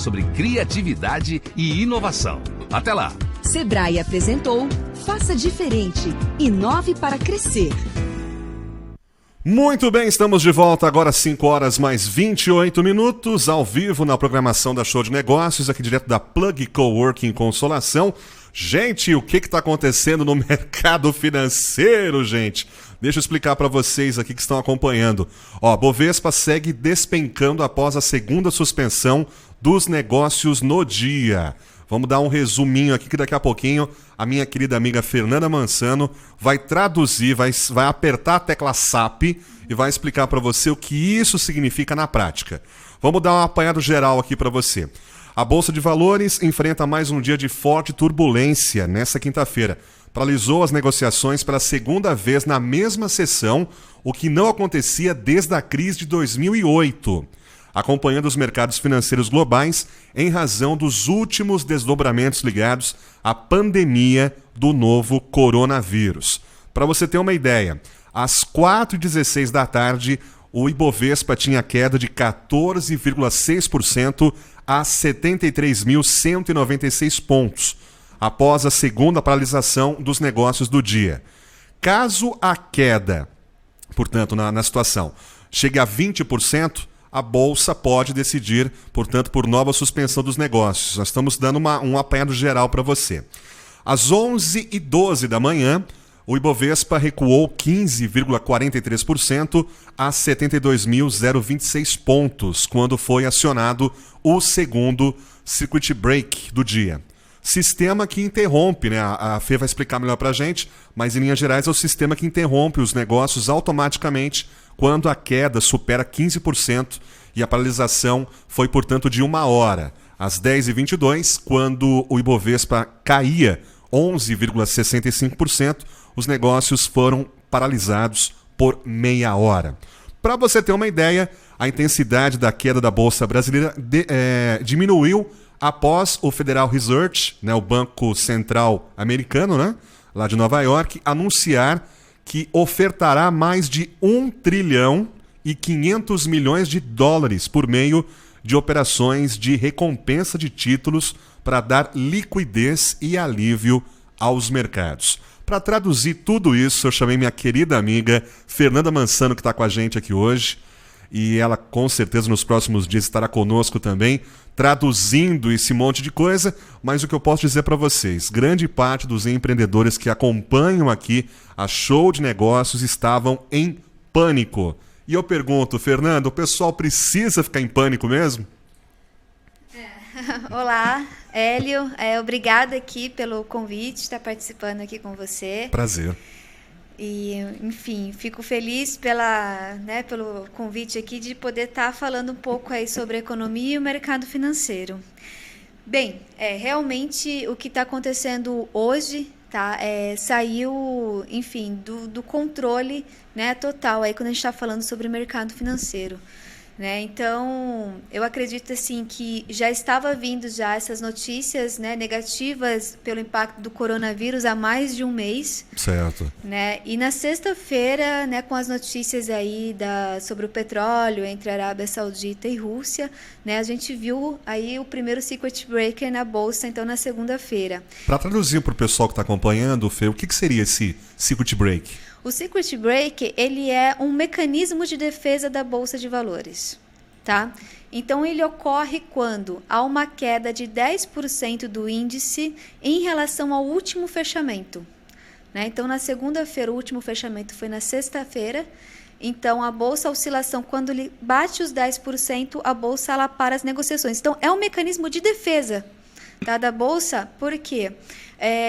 sobre criatividade e inovação. Até lá! Sebrae apresentou Faça Diferente. Inove para crescer. Muito bem, estamos de volta agora 5 horas mais 28 minutos, ao vivo na programação da Show de Negócios, aqui direto da Plug Coworking Consolação. Gente, o que está acontecendo no mercado financeiro, gente? Deixa eu explicar para vocês aqui que estão acompanhando. Ó, Bovespa segue despencando após a segunda suspensão dos negócios no dia. Vamos dar um resuminho aqui que daqui a pouquinho a minha querida amiga Fernanda Mansano vai traduzir, vai apertar a tecla SAP e vai explicar para você o que isso significa na prática. Vamos dar um apanhado geral aqui para você. A Bolsa de Valores enfrenta mais um dia de forte turbulência nesta quinta-feira. Paralisou as negociações pela segunda vez na mesma sessão, o que não acontecia desde a crise de 2008. Acompanhando os mercados financeiros globais em razão dos últimos desdobramentos ligados à pandemia do novo coronavírus. Para você ter uma ideia, às 4h16 da tarde, o Ibovespa tinha queda de 14,6% a 73.196 pontos, após a segunda paralisação dos negócios do dia. Caso a queda, portanto, na situação, chegue a 20%, a Bolsa pode decidir, portanto, por nova suspensão dos negócios. Nós estamos dando um apanhado geral para você. Às 11h12 da manhã, o Ibovespa recuou 15,43% a 72.026 pontos, quando foi acionado o segundo circuit break do dia. Sistema que interrompe, né? A Fê vai explicar melhor para a gente, mas em linhas gerais é o sistema que interrompe os negócios automaticamente quando a queda supera 15% e a paralisação foi, portanto, de 1 hora. Às 10h22, quando o Ibovespa caía 11,65%, os negócios foram paralisados por meia hora. Para você ter uma ideia, a intensidade da queda da Bolsa Brasileira diminuiu após o Federal Reserve, né, o Banco Central Americano, né, lá de Nova York, anunciar que ofertará mais de 1 trilhão e 500 milhões de dólares por meio de operações de recompensa de títulos para dar liquidez e alívio aos mercados. Para traduzir tudo isso, eu chamei minha querida amiga Fernanda Mansano, que está com a gente aqui hoje, e ela com certeza nos próximos dias estará conosco também, traduzindo esse monte de coisa, mas o que eu posso dizer para vocês, grande parte dos empreendedores que acompanham aqui a Show de Negócios estavam em pânico. E eu pergunto, Fernanda, o pessoal precisa ficar em pânico mesmo? Olá, Hélio, obrigada aqui pelo convite, estar participando aqui com você. Prazer. E, enfim, fico feliz pelo convite aqui de poder estar falando um pouco aí sobre a economia e o mercado financeiro. Bem, realmente o que está acontecendo hoje, tá, saiu, enfim, do controle, né, total aí quando a gente está falando sobre o mercado financeiro. Né? Então, eu acredito assim, que já estava vindo já essas notícias, né, negativas pelo impacto do coronavírus há mais de um mês. Certo. Né? E na sexta-feira, né, com as notícias aí sobre o petróleo entre Arábia Saudita e Rússia, né, a gente viu aí o primeiro circuit breaker na Bolsa, então, na segunda-feira. Para traduzir para o pessoal que está acompanhando, Fê, o que seria esse circuit break? O circuit break, ele é um mecanismo de defesa da Bolsa de Valores, tá? Então, ele ocorre quando há uma queda de 10% do índice em relação ao último fechamento, né? Então, na segunda-feira, o último fechamento foi na sexta-feira. Então, a Bolsa, a oscilação, quando ele bate os 10%, a Bolsa ela para as negociações. Então, é um mecanismo de defesa, tá, da Bolsa, por quê?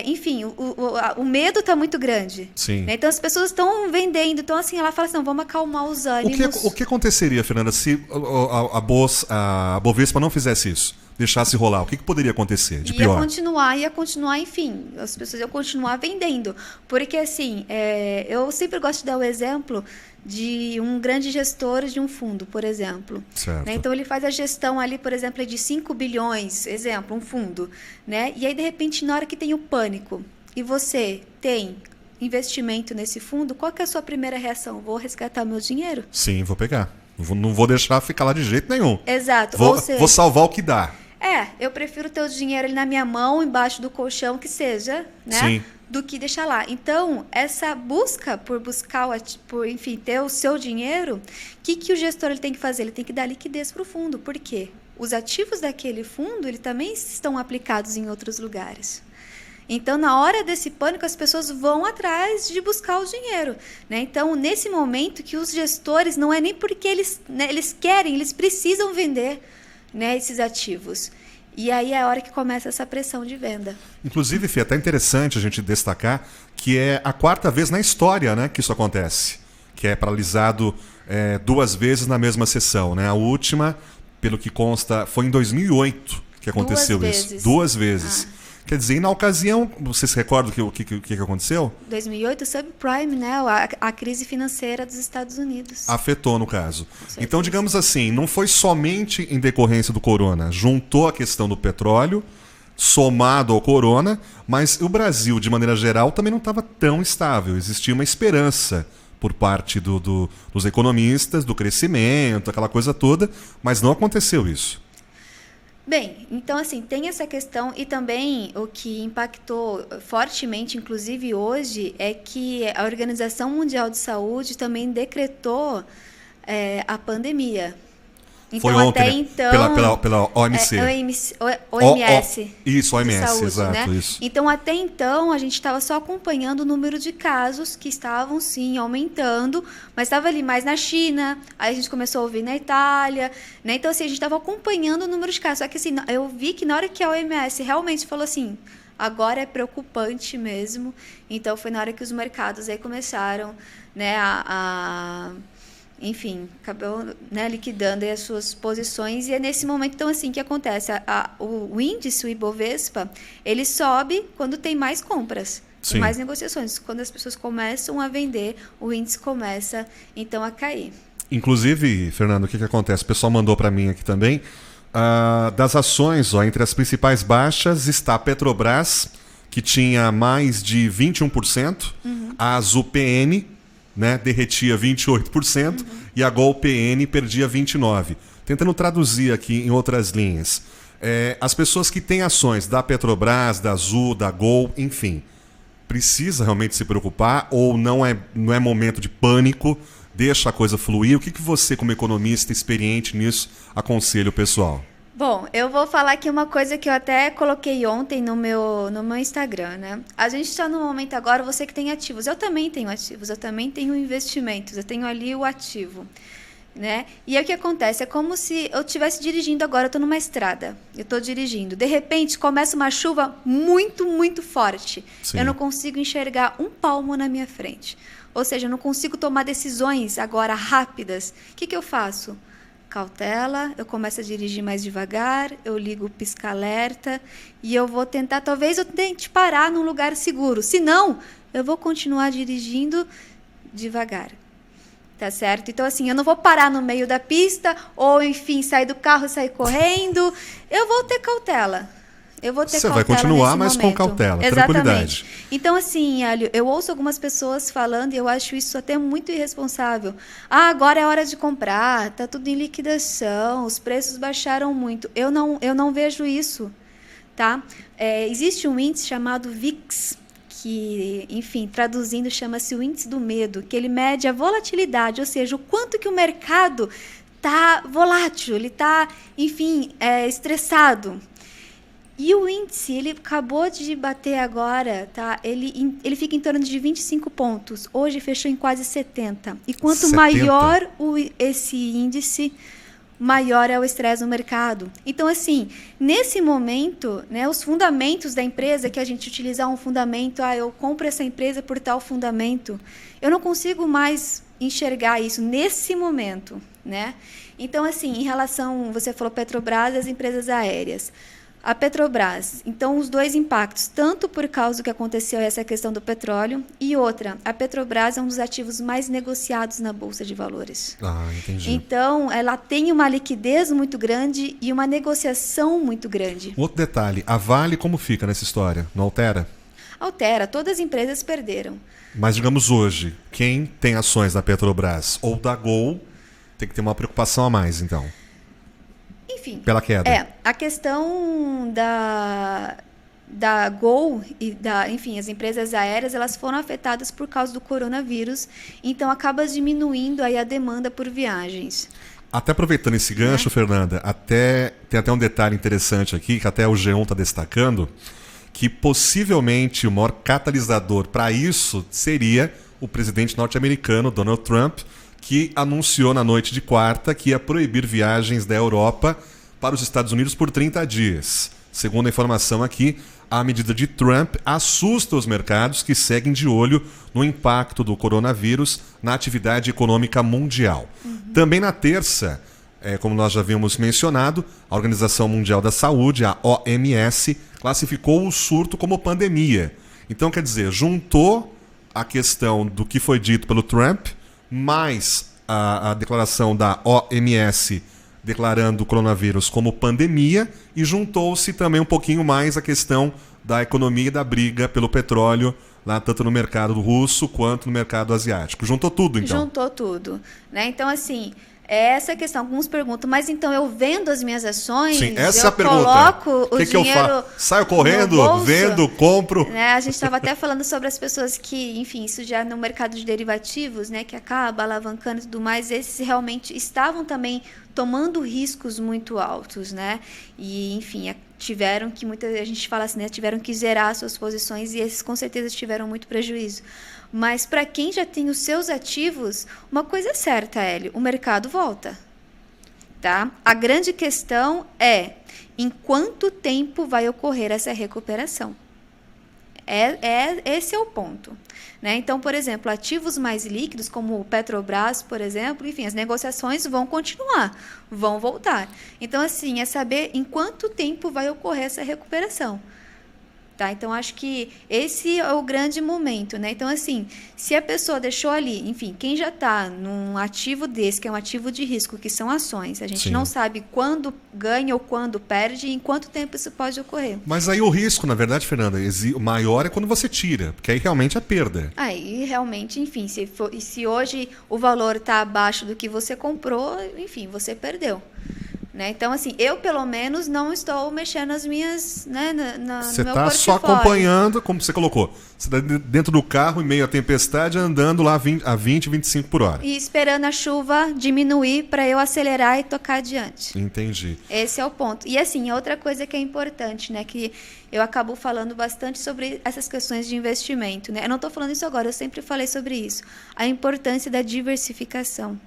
Enfim, o medo está muito grande. Sim. Né? Então, as pessoas estão vendendo. Então, assim, ela fala assim, não, vamos acalmar os ânimos. O que aconteceria, Fernanda, se a Bovespa não fizesse isso? Deixasse rolar? O que poderia acontecer de pior? Ia continuar, enfim, as pessoas iam continuar vendendo. Porque, assim, eu sempre gosto de dar o exemplo de um grande gestor de um fundo, por exemplo. Certo. Né? Então, ele faz a gestão ali, por exemplo, de 5 bilhões, exemplo, um fundo. Né? E aí, de repente, na hora que tem o pânico, e você tem investimento nesse fundo, qual que é a sua primeira reação? Vou resgatar meu dinheiro? Sim, vou pegar. Não vou deixar ficar lá de jeito nenhum. Exato. Vou salvar o que dá. Eu prefiro ter o dinheiro ali na minha mão, embaixo do colchão, que seja, né? Sim. Do que deixar lá. Então, essa busca por buscar, enfim, ter o seu dinheiro, o que o gestor ele tem que fazer? Ele tem que dar liquidez para o fundo. Por quê? Os ativos daquele fundo, ele também estão aplicados em outros lugares. Então, na hora desse pânico, as pessoas vão atrás de buscar o dinheiro, né? Então, nesse momento que os gestores, não é nem porque eles querem, eles precisam vender, né, esses ativos. E aí é a hora que começa essa pressão de venda. Inclusive, Fê, é até interessante a gente destacar que é a 4ª vez na história, né, que isso acontece. Que é paralisado 2 vezes na mesma sessão, né? A última, pelo que consta, foi em 2008 que aconteceu 2 isso. vezes. 2 vezes. Quer dizer, e na ocasião, você se recorda o que aconteceu? 2008, subprime, né? A crise financeira dos Estados Unidos. Afetou, no caso. Então, digamos assim, não foi somente em decorrência do corona. Juntou a questão do petróleo, somado ao corona, mas o Brasil, de maneira geral, também não estava tão estável. Existia uma esperança por parte dos economistas, do crescimento, aquela coisa toda, mas não aconteceu isso. Bem, então assim, tem essa questão e também o que impactou fortemente, inclusive hoje, é que a Organização Mundial de Saúde também decretou a pandemia. Então, foi ontem, até né? então, pela OMC. OMS. Isso, OMS, saúde, exato, né? isso. Então, até então, a gente estava só acompanhando o número de casos que estavam, sim, aumentando, mas estava ali mais na China, aí a gente começou a ouvir na Itália, né? Então, assim, a gente estava acompanhando o número de casos. Só que, assim, eu vi que na hora que a OMS realmente falou assim, agora é preocupante mesmo, então foi na hora que os mercados aí começaram, né, enfim, acabou, né, liquidando aí as suas posições. E é nesse momento, então, assim, que acontece. O índice, o Ibovespa, ele sobe quando tem mais compras, mais negociações. Quando as pessoas começam a vender, o índice começa, então, a cair. Inclusive, Fernando, o que acontece? O pessoal mandou para mim aqui também. Das ações, entre as principais baixas está a Petrobras, que tinha mais de 21%, a Azul PN, né, derretia 28%, e a Gol PN perdia 29%. Tentando traduzir aqui em outras linhas. As pessoas que têm ações da Petrobras, da Azul, da Gol, enfim, precisa realmente se preocupar ou não é momento de pânico, deixa a coisa fluir? O que você, como economista experiente nisso, aconselha o pessoal? Bom, eu vou falar aqui uma coisa que eu até coloquei ontem no meu Instagram, né? A gente está no momento agora, você que tem ativos, eu também tenho ativos, eu também tenho investimentos, eu tenho ali o ativo, né? E aí o que acontece? É como se eu estivesse dirigindo agora, eu estou numa estrada, eu estou dirigindo, de repente começa uma chuva muito, muito forte. Sim. Eu não consigo enxergar um palmo na minha frente. Ou seja, eu não consigo tomar decisões agora rápidas. O que eu faço? Cautela, eu começo a dirigir mais devagar, eu ligo o pisca-alerta e eu vou tentar, talvez eu tente parar num lugar seguro. Se não, eu vou continuar dirigindo devagar. Tá certo? Então, assim, eu não vou parar no meio da pista ou, enfim, sair do carro e sair correndo. Eu vou ter cautela. Você vai continuar, mas com cautela, tranquilidade. Então, assim, Hélio, eu ouço algumas pessoas falando e eu acho isso até muito irresponsável. Agora é hora de comprar, tá tudo em liquidação, os preços baixaram muito. Eu não vejo isso, tá? Existe um índice chamado VIX, que, enfim, traduzindo, chama-se o índice do medo, que ele mede a volatilidade, ou seja, o quanto que o mercado tá volátil, ele tá, enfim, estressado. E o índice, ele acabou de bater agora, tá? Ele fica em torno de 25 pontos. Hoje fechou em quase 70. E quanto 70? Maior esse índice, maior é o estresse no mercado. Então, assim, nesse momento, né, os fundamentos da empresa, que a gente utilizar um fundamento, eu compro essa empresa por tal fundamento, eu não consigo mais enxergar isso nesse momento, né? Então, assim, em relação, você falou Petrobras e as empresas aéreas. A Petrobras, então os dois impactos, tanto por causa do que aconteceu essa questão do petróleo, e outra, a Petrobras é um dos ativos mais negociados na Bolsa de Valores. Entendi. Então, ela tem uma liquidez muito grande e uma negociação muito grande. Outro detalhe, a Vale como fica nessa história? Não altera? Altera, todas as empresas perderam. Mas, digamos hoje, quem tem ações da Petrobras ou da Gol tem que ter uma preocupação a mais, então. enfim. Pela queda. A questão da Gol e enfim, as empresas aéreas, elas foram afetadas por causa do coronavírus, então acaba diminuindo aí a demanda por viagens. Até aproveitando esse gancho, Fernanda, tem até um detalhe interessante aqui, que até o G1 está destacando, que possivelmente o maior catalisador para isso seria o presidente norte-americano, Donald Trump, que anunciou na noite de quarta que ia proibir viagens da Europa para os Estados Unidos por 30 dias. Segundo a informação aqui, a medida de Trump assusta os mercados que seguem de olho no impacto do coronavírus na atividade econômica mundial. Também na terça, como nós já havíamos mencionado, a Organização Mundial da Saúde, a OMS, classificou o surto como pandemia. Então, quer dizer, juntou a questão do que foi dito pelo Trump, mais a declaração da OMS declarando o coronavírus como pandemia, e juntou-se também um pouquinho mais a questão da economia e da briga pelo petróleo, lá tanto no mercado russo quanto no mercado asiático. Juntou tudo, então? Juntou tudo, né? Então, assim, essa questão, alguns perguntam, mas então eu vendo as minhas ações, sim, essa eu é a pergunta. Coloco o que dinheiro eu faço? Saio correndo, no bolso, vendo, compro. né? A gente estava até falando sobre as pessoas que, enfim, isso já no mercado de derivativos, né, que acaba alavancando e tudo mais, esses realmente estavam também tomando riscos muito altos, né? E, enfim, tiveram que, a gente fala assim, né, tiveram que zerar suas posições, e esses com certeza tiveram muito prejuízo. Mas para quem já tem os seus ativos, uma coisa é certa, Hélio, o mercado volta. Tá? A grande questão é em quanto tempo vai ocorrer essa recuperação. Esse é o ponto. Né? Então, por exemplo, ativos mais líquidos, como o Petrobras, por exemplo, enfim, as negociações vão continuar, vão voltar. Então, assim, é saber em quanto tempo vai ocorrer essa recuperação. Tá? Então, acho que esse é o grande momento, né? Então, assim, se a pessoa deixou ali, enfim, quem já está num ativo desse, que é um ativo de risco, que são ações, a gente Sim. não sabe quando ganha ou quando perde e em quanto tempo isso pode ocorrer. Mas aí o risco, na verdade, Fernanda, o maior é quando você tira, porque aí realmente é perda. Aí, realmente, enfim, se hoje o valor está abaixo do que você comprou, enfim, você perdeu. Né? Então, assim, eu pelo menos não estou mexendo nas minhas, né, Você no meu está só portfólio. acompanhando, como você colocou, você está dentro do carro, em meio à tempestade, andando lá a 20, 25 por hora. E esperando a chuva diminuir para eu acelerar e tocar adiante. Entendi. Esse é o ponto. E, assim, outra coisa que é importante, né, que eu acabo falando bastante sobre essas questões de investimento. Né? Eu não estou falando isso agora, eu sempre falei sobre isso. A importância da diversificação.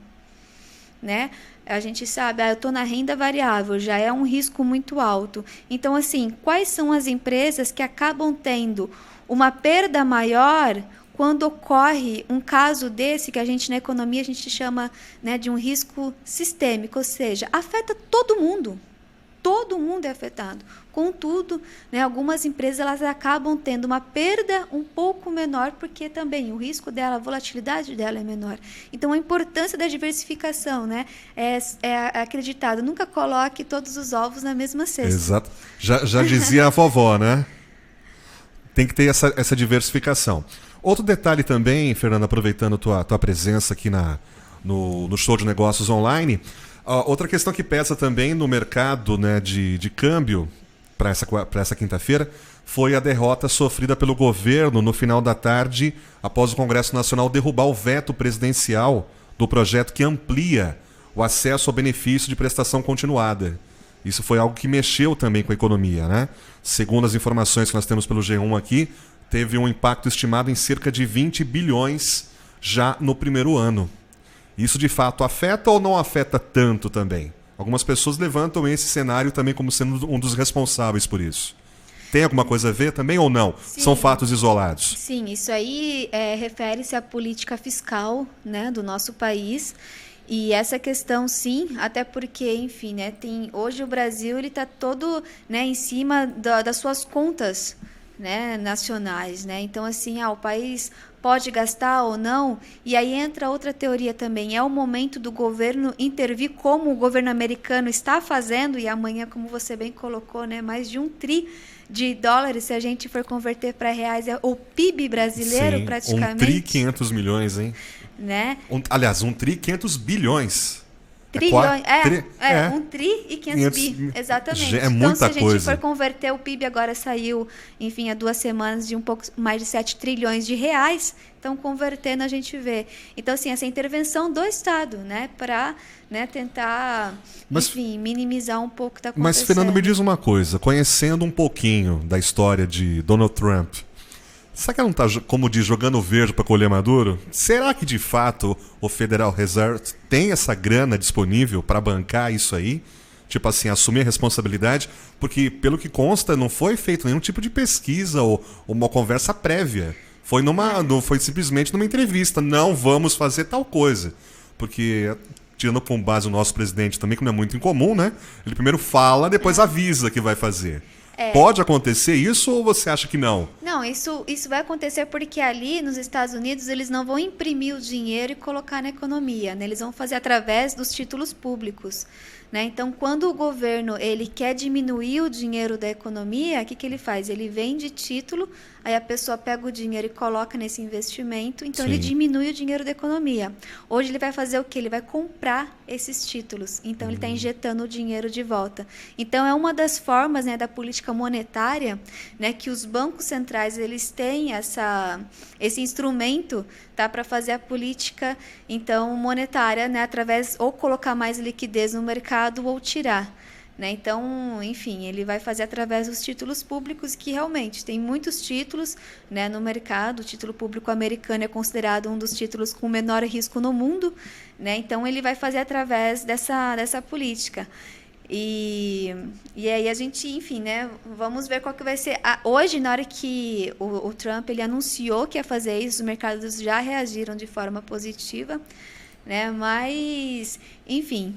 Né? A gente sabe, eu estou na renda variável, já é um risco muito alto. Então, assim, quais são as empresas que acabam tendo uma perda maior quando ocorre um caso desse, que a gente na economia a gente chama, né, de um risco sistêmico, ou seja, afeta todo mundo. Todo mundo é afetado. Contudo, né, algumas empresas elas acabam tendo uma perda um pouco menor, porque também o risco dela, a volatilidade dela é menor. Então, a importância da diversificação, né, é acreditado. Nunca coloque todos os ovos na mesma cesta. Exato. Já dizia a vovó, né? Tem que ter essa diversificação. Outro detalhe também, Fernanda, aproveitando tua presença aqui no Show de Negócios Online, outra questão que pesa também no mercado, né, de câmbio para essa quinta-feira foi a derrota sofrida pelo governo no final da tarde, após o Congresso Nacional derrubar o veto presidencial do projeto que amplia o acesso ao benefício de prestação continuada. Isso foi algo que mexeu também com a economia, né? Segundo as informações que nós temos pelo G1 aqui, teve um impacto estimado em cerca de 20 bilhões já no primeiro ano. Isso de fato afeta ou não afeta tanto também? Algumas pessoas levantam esse cenário também como sendo um dos responsáveis por isso. Tem alguma coisa a ver também ou não? Sim. São fatos isolados? Sim, isso aí refere-se à política fiscal, né, do nosso país. E essa questão, sim, até porque, enfim, né, hoje o Brasil está todo, né, em cima das suas contas, né, nacionais, né? Então, assim, o país pode gastar ou não, e aí entra outra teoria também, é o momento do governo intervir como o governo americano está fazendo, e amanhã, como você bem colocou, né, mais de $1 trilhão, se a gente for converter para reais, é o PIB brasileiro. Sim, praticamente. 1 tri 500 milhões, hein? Né? Aliás, 1 tri 500 bilhões. Trilhões, É. 1 tri e 500 bi, exatamente. É muita então, se a gente coisa. for converter, o PIB agora saiu, enfim, há 2 semanas de um pouco mais de 7 trilhões de reais, então convertendo a gente vê. Então, assim, essa intervenção do Estado, né, para tentar, enfim, minimizar um pouco o que está acontecendo. Mas, Fernando, me diz uma coisa, conhecendo um pouquinho da história de Donald Trump, será que ela não está, como diz, jogando verde para colher maduro? Será que, de fato, o Federal Reserve tem essa grana disponível para bancar isso aí? Tipo assim, assumir a responsabilidade? Porque, pelo que consta, não foi feito nenhum tipo de pesquisa ou uma conversa prévia. Foi simplesmente numa entrevista. Não vamos fazer tal coisa. Porque, tirando com base o nosso presidente também, que não é muito incomum, né? Ele primeiro fala, depois avisa que vai fazer. Pode acontecer isso ou você acha que não? Não, isso vai acontecer porque ali nos Estados Unidos eles não vão imprimir o dinheiro e colocar na economia, né? Eles vão fazer através dos títulos públicos, né? Então, quando o governo ele quer diminuir o dinheiro da economia, o que ele faz? Ele vende título, aí a pessoa pega o dinheiro e coloca nesse investimento, então ele diminui o dinheiro da economia. Hoje ele vai fazer o quê? Ele vai comprar esses títulos, então ele está injetando o dinheiro de volta. Então, é uma das formas, né, da política monetária, né, que os bancos centrais eles têm esse instrumento, tá, para fazer a política então monetária, né, através ou colocar mais liquidez no mercado ou tirar, né? Então, enfim, ele vai fazer através dos títulos públicos, que realmente tem muitos títulos, né, no mercado. O título público americano é considerado um dos títulos com menor risco no mundo, né? Então ele vai fazer através dessa política. E aí a gente, enfim, né, vamos ver qual que vai ser. Hoje, na hora que o Trump ele anunciou que ia fazer isso, os mercados já reagiram de forma positiva, né? Mas, enfim,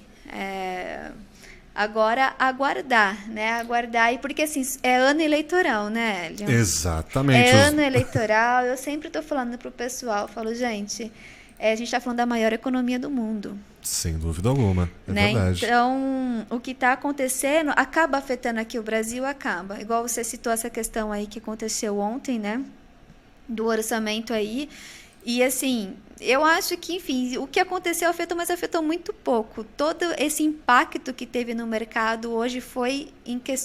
agora aguardar, né? Aguardar, e porque assim, é ano eleitoral, né, Elian? Exatamente. É ano eleitoral. Eu sempre estou falando para o pessoal, falo, gente, a gente está falando da maior economia do mundo. Sem dúvida alguma, né? Verdade. Então, o que está acontecendo acaba afetando aqui o Brasil, acaba. Igual você citou essa questão aí que aconteceu ontem, né? Do orçamento aí. E, assim, eu acho que, enfim, o que aconteceu afetou, mas afetou muito pouco. Todo esse impacto que teve no mercado hoje foi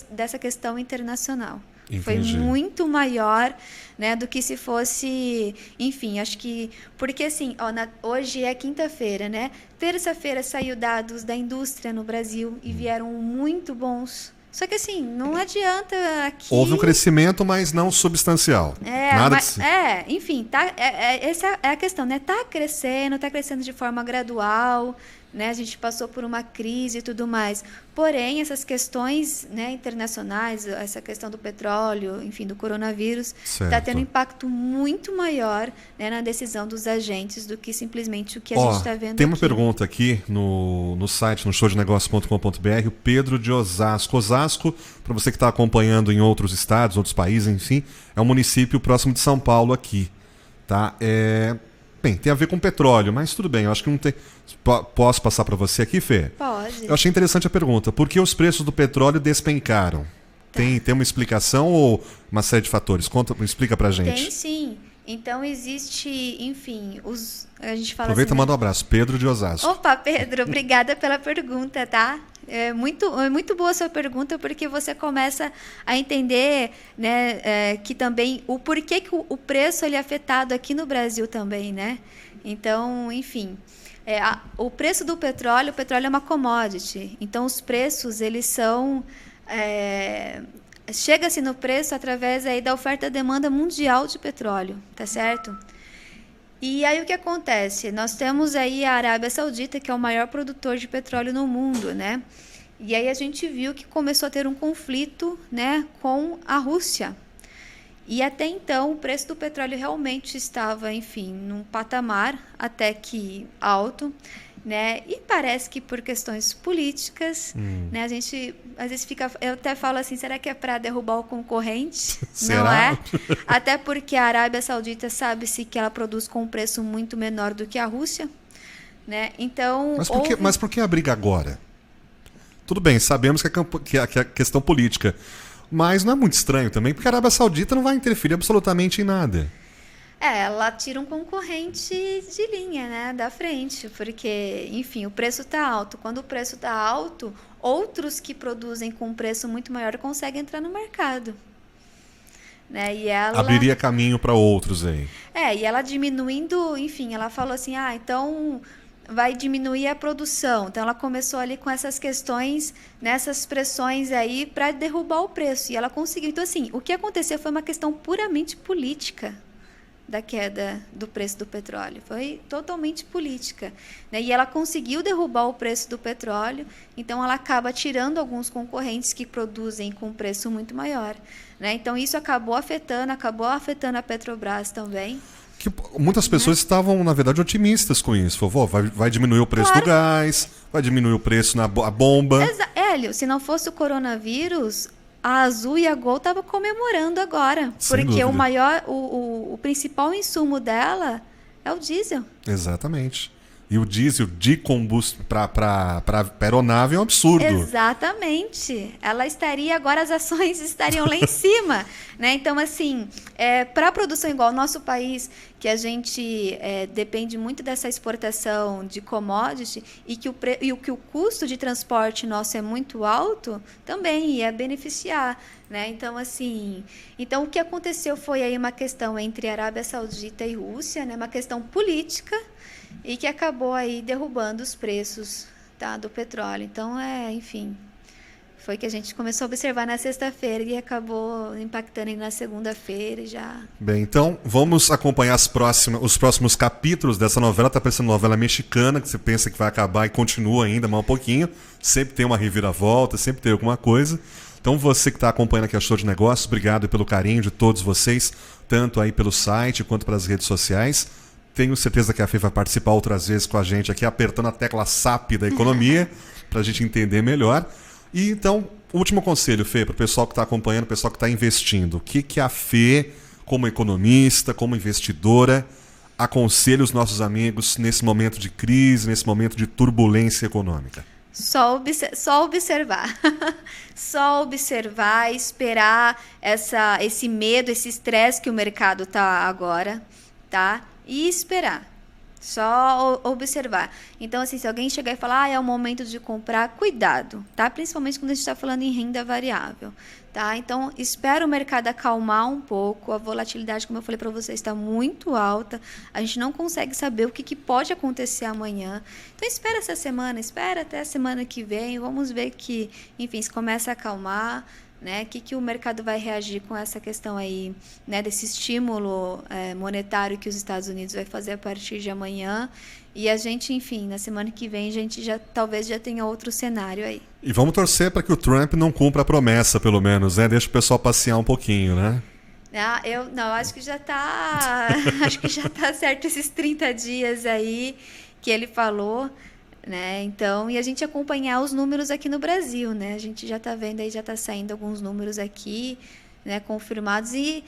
dessa questão internacional. Entendi. Foi muito maior, né, do que se fosse, enfim, acho que, porque assim, hoje é quinta-feira, né, terça-feira saiu dados da indústria no Brasil e vieram muito bons, só que assim, não adianta aqui... Houve um crescimento, mas não substancial. Nada enfim, essa é a questão, né, tá crescendo de forma gradual, né, a gente passou por uma crise e tudo mais. Porém, essas questões, né, internacionais, essa questão do petróleo, enfim, do coronavírus, está tendo um impacto muito maior, né, na decisão dos agentes do que simplesmente o que a gente está vendo tem uma aqui. pergunta aqui no site, no showdenegócios.com.br, o Pedro de Osasco. Osasco, para você que está acompanhando em outros estados, outros países, enfim, é um município próximo de São Paulo aqui. Tá? Bem, tem a ver com petróleo, mas tudo bem, eu acho que não tem... Posso passar para você aqui, Fê? Pode. Eu achei interessante a pergunta. Por que os preços do petróleo despencaram? Tá. Tem uma explicação ou uma série de fatores? Explica pra gente. Tem sim. Então existe, enfim, a gente fala Aproveita e assim, manda um abraço. Pedro de Osasco. Opa, Pedro, obrigada pela pergunta, tá? É muito boa a sua pergunta, porque você começa a entender, né, que também o porquê que o preço ele é afetado aqui no Brasil também, né? Então, enfim, o preço do petróleo, o petróleo é uma commodity, então os preços eles são chega-se no preço através aí da oferta e demanda mundial de petróleo, tá certo? E aí o que acontece? Nós temos aí a Arábia Saudita, que é o maior produtor de petróleo no mundo, né? E aí a gente viu que começou a ter um conflito, né, com a Rússia. E até então o preço do petróleo realmente estava, enfim, num patamar até que alto, né? E parece que por questões políticas, né, a gente às vezes eu até falo assim, será que é para derrubar o concorrente? Será? Não é? Até porque a Arábia Saudita sabe-se que ela produz com um preço muito menor do que a Rússia, né? Então, mas por que a briga agora? Tudo bem, sabemos que é questão política, mas não é muito estranho também, porque a Arábia Saudita não vai interferir absolutamente em nada. Ela tira um concorrente de linha, né, da frente, porque, enfim, o preço está alto. Quando o preço está alto, outros que produzem com um preço muito maior conseguem entrar no mercado. Né? E ela... Abriria caminho para outros aí. E ela diminuindo, enfim, ela falou assim, então vai diminuir a produção. Então ela começou ali com essas questões, nessas pressões aí para derrubar o preço. E ela conseguiu. Então, assim, o que aconteceu foi uma questão puramente política da queda do preço do petróleo. Foi totalmente política. Né? E ela conseguiu derrubar o preço do petróleo, então ela acaba tirando alguns concorrentes que produzem com preço muito maior. Né? Então isso acabou afetando a Petrobras também. Que muitas pessoas estavam, na verdade, otimistas com isso. Falou, vai diminuir o preço do gás, vai diminuir o preço na bomba. Hélio, se não fosse o coronavírus, a Azul e a Gol estavam comemorando agora. Sem porque dúvida. o principal insumo dela é o diesel. Exatamente. E o diesel de combustível para aeronave é um absurdo. Exatamente. Ela estaria, agora as ações estariam lá em cima. Né? Então, assim, para a produção igual ao nosso país, que a gente depende muito dessa exportação de commodity e que o custo de transporte nosso é muito alto, também ia beneficiar. Né? Então, assim, o que aconteceu foi aí uma questão entre Arábia Saudita e Rússia, né? Uma questão política, e que acabou aí derrubando os preços, tá, do petróleo. Então, enfim, foi que a gente começou a observar na sexta-feira e acabou impactando aí na segunda-feira e já... Bem, então vamos acompanhar os próximos capítulos dessa novela. Está parecendo novela mexicana, que você pensa que vai acabar e continua ainda mais um pouquinho. Sempre tem uma reviravolta, sempre tem alguma coisa. Então você que está acompanhando aqui a Show de Negócios, obrigado pelo carinho de todos vocês, tanto aí pelo site quanto pelas redes sociais. Tenho certeza que a Fê vai participar outras vezes com a gente aqui, apertando a tecla SAP da economia, para a gente entender melhor. E então, último conselho, Fê, para o pessoal que está acompanhando, o pessoal que está investindo. O que a Fê, como economista, como investidora, aconselha os nossos amigos nesse momento de crise, nesse momento de turbulência econômica? Só observar. Só observar, esperar esse medo, esse estresse que o mercado está agora, tá? E esperar. Só observar. Então, assim, se alguém chegar e falar, é o momento de comprar, cuidado, tá? Principalmente quando a gente está falando em renda variável, tá? Então, espera o mercado acalmar um pouco. A volatilidade, como eu falei para vocês, está muito alta. A gente não consegue saber o que pode acontecer amanhã. Então, espera essa semana, espera até a semana que vem. Vamos ver que, enfim, se começa a acalmar. Né? Que o mercado vai reagir com essa questão aí, né, desse estímulo monetário que os Estados Unidos vai fazer a partir de amanhã. E a gente, enfim, na semana que vem, a gente talvez já tenha outro cenário aí. E vamos torcer para que o Trump não cumpra a promessa, pelo menos, né? Deixa o pessoal passear um pouquinho, né? Eu acho que já está acho que já está certo esses 30 dias aí que ele falou. Né? Então, e a gente acompanhar os números aqui no Brasil, né? A gente já está vendo aí, já está saindo alguns números aqui, né, confirmados e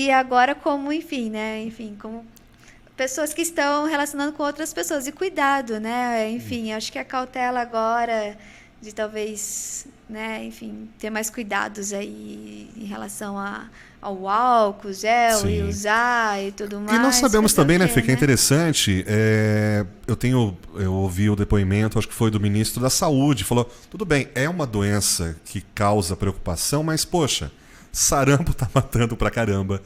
agora como, enfim, né? Enfim, como pessoas que estão relacionando com outras pessoas e cuidado, né? Enfim, acho que a cautela agora de talvez, né, enfim, ter mais cuidados aí em relação ao álcool, gel, Sim. E usar e tudo mais. E nós sabemos também, né, Fê, que é né? interessante, eu ouvi o depoimento, acho que foi do ministro da Saúde, falou, tudo bem, é uma doença que causa preocupação, mas, poxa, sarampo tá matando pra caramba.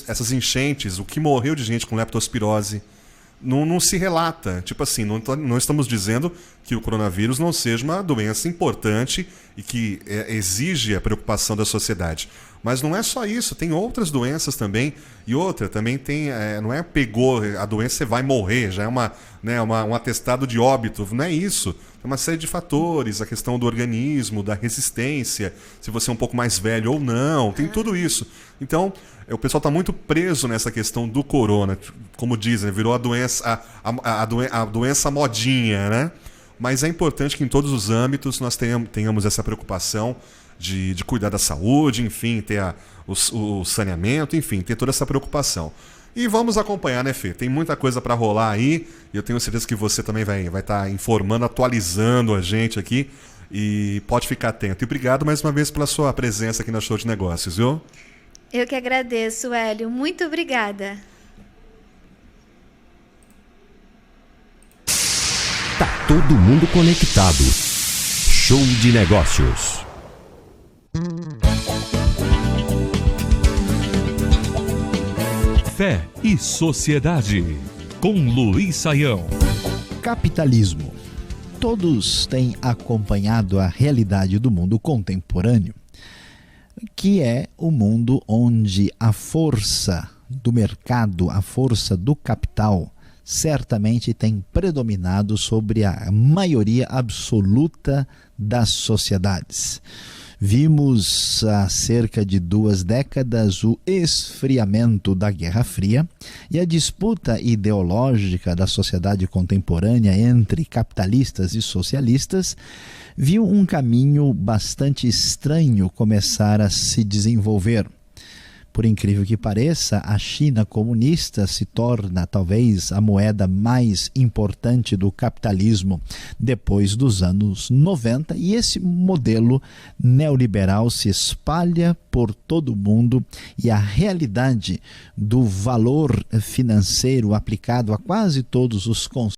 Essas enchentes, o que morreu de gente com leptospirose, não se relata. Tipo assim, não estamos dizendo que o coronavírus não seja uma doença importante e que exige a preocupação da sociedade. Mas não é só isso, tem outras doenças também. E outra, também tem, não é pegou a doença, você vai morrer, já é um atestado de óbito, não é isso. Tem uma série de fatores, a questão do organismo, da resistência, se você é um pouco mais velho ou não, tem tudo isso. Então, o pessoal está muito preso nessa questão do corona, como dizem, virou a doença modinha, né? Mas é importante que em todos os âmbitos nós tenhamos essa preocupação de cuidar da saúde, enfim, ter o saneamento, enfim, ter toda essa preocupação. E vamos acompanhar, né, Fê? Tem muita coisa para rolar aí, e eu tenho certeza que você também vai estar informando, atualizando a gente aqui, e pode ficar atento. E obrigado mais uma vez pela sua presença aqui na Show de Negócios, viu? Eu que agradeço, Hélio. Muito obrigada. Todo mundo conectado. Show de negócios. Fé e Sociedade, com Luiz Saião. Capitalismo. Todos têm acompanhado a realidade do mundo contemporâneo, que é o mundo onde a força do mercado, a força do capital, certamente tem predominado sobre a maioria absoluta das sociedades. Vimos há cerca de 2 décadas o esfriamento da Guerra Fria e a disputa ideológica da sociedade contemporânea entre capitalistas e socialistas viu um caminho bastante estranho começar a se desenvolver. Por incrível que pareça, a China comunista se torna talvez a moeda mais importante do capitalismo depois dos anos 90 e esse modelo neoliberal se espalha por todo o mundo e a realidade do valor financeiro aplicado a quase todos os conceitos